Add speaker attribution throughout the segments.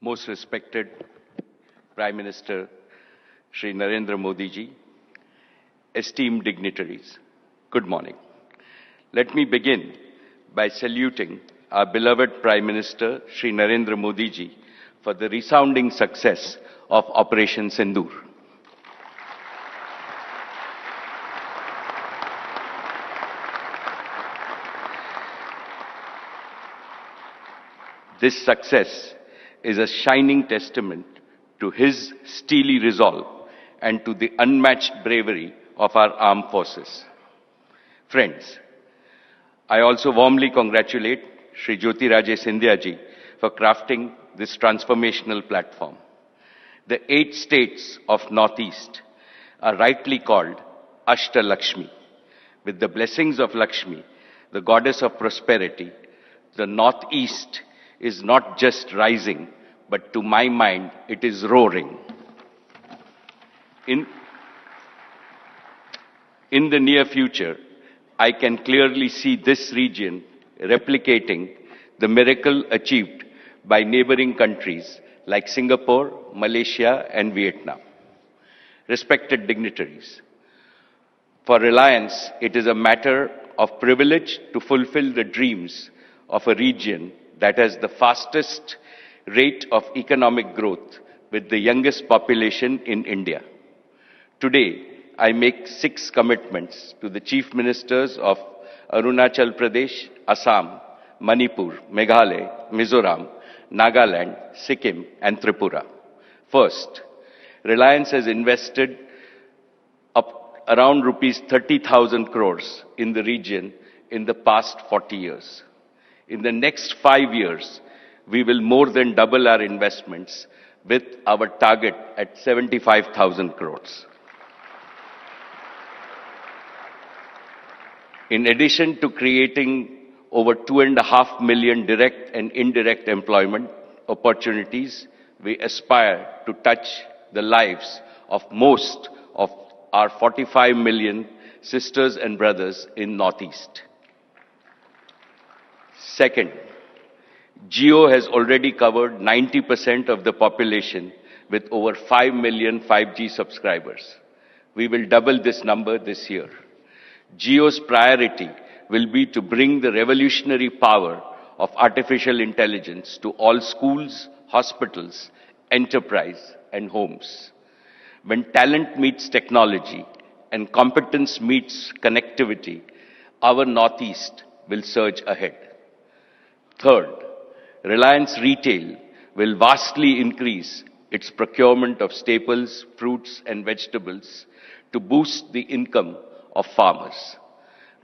Speaker 1: Most respected Prime Minister Shri Narendra Modi ji, esteemed dignitaries, good morning. Let me begin by saluting our beloved Prime Minister Shri Narendra Modi ji for the resounding success of Operation Sindoor. This success is a shining testament to his steely resolve and to the unmatched bravery of our armed forces. Friends, I also warmly congratulate Shri Jyotiraje Scindia ji for crafting this transformational platform. The 8 states of Northeast are rightly called Ashta Lakshmi. With the blessings of Lakshmi, the goddess of prosperity, the Northeast is not just rising, but to my mind, it is roaring. In the near future, I can clearly see this region replicating the miracle achieved by neighboring countries like Singapore, Malaysia, and Vietnam. Respected dignitaries, for Reliance, it is a matter of privilege to fulfill the dreams of a region that has the fastest rate of economic growth with the youngest population in India. Today, I make 6 commitments to the Chief Ministers of Arunachal Pradesh, Assam, Manipur, Meghalaya, Mizoram, Nagaland, Sikkim, and Tripura. First, Reliance has invested around rupees 30,000 crores in the region in the past 40 years. In the next 5 years, we will more than double our investments with our target at 75,000 crores. In addition to creating over 2.5 million direct and indirect employment opportunities, we aspire to touch the lives of most of our 45 million sisters and brothers in Northeast. Second, Jio has already covered 90% of the population with over 5 million 5G subscribers. We will double this number this year. Jio's priority will be to bring the revolutionary power of artificial intelligence to all schools, hospitals, enterprise, and homes. When talent meets technology and competence meets connectivity, our Northeast will surge ahead. Third, Reliance Retail will vastly increase its procurement of staples, fruits, and vegetables to boost the income of farmers.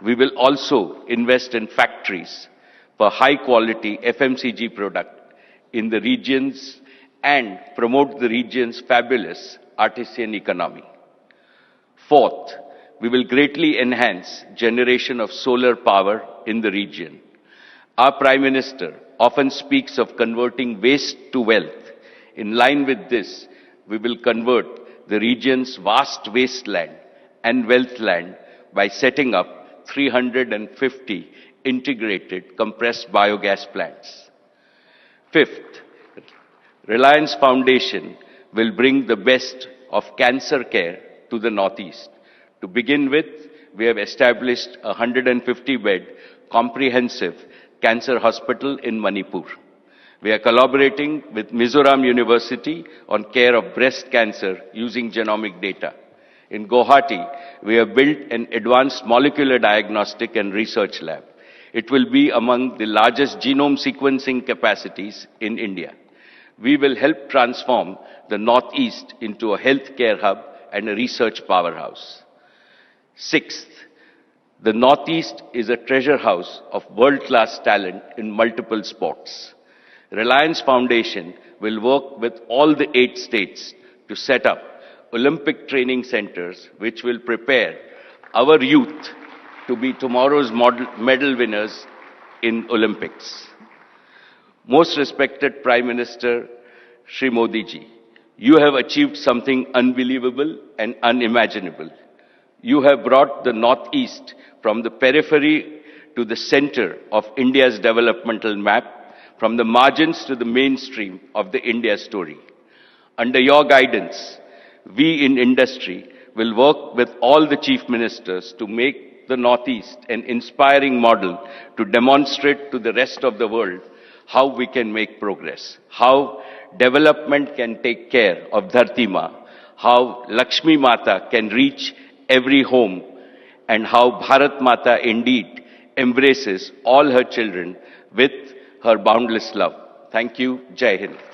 Speaker 1: We will also invest in factories for high-quality FMCG product in the regions and promote the region's fabulous artisan economy. Fourth, we will greatly enhance generation of solar power in the region. Our Prime Minister often speaks of converting waste to wealth. In line with this, we will convert the region's vast wasteland and wealth land by setting up 350 integrated compressed biogas plants. Fifth, Reliance Foundation will bring the best of cancer care to the Northeast. To begin with, we have established a 150-bed comprehensive cancer hospital in Manipur. We are collaborating with Mizoram University on care of breast cancer using genomic data. In Guwahati, we have built an advanced molecular diagnostic and research lab. It will be among the largest genome sequencing capacities in India. We will help transform the Northeast into a healthcare hub and a research powerhouse. Sixth, the Northeast is a treasure house of world-class talent in multiple sports. Reliance Foundation will work with all the 8 states to set up Olympic training centers which will prepare our youth to be tomorrow's medal winners in Olympics. Most respected Prime Minister Shri Modi ji, you have achieved something unbelievable and unimaginable. You have brought the Northeast from the periphery to the center of India's developmental map, from the margins to the mainstream of the India story. Under your guidance, we in industry will work with all the chief ministers to make the Northeast an inspiring model to demonstrate to the rest of the world how we can make progress, how development can take care of Dharti Ma, how Lakshmi Mata can reach every home, and how Bharat Mata indeed embraces all her children with her boundless love. Thank you. Jai Hind.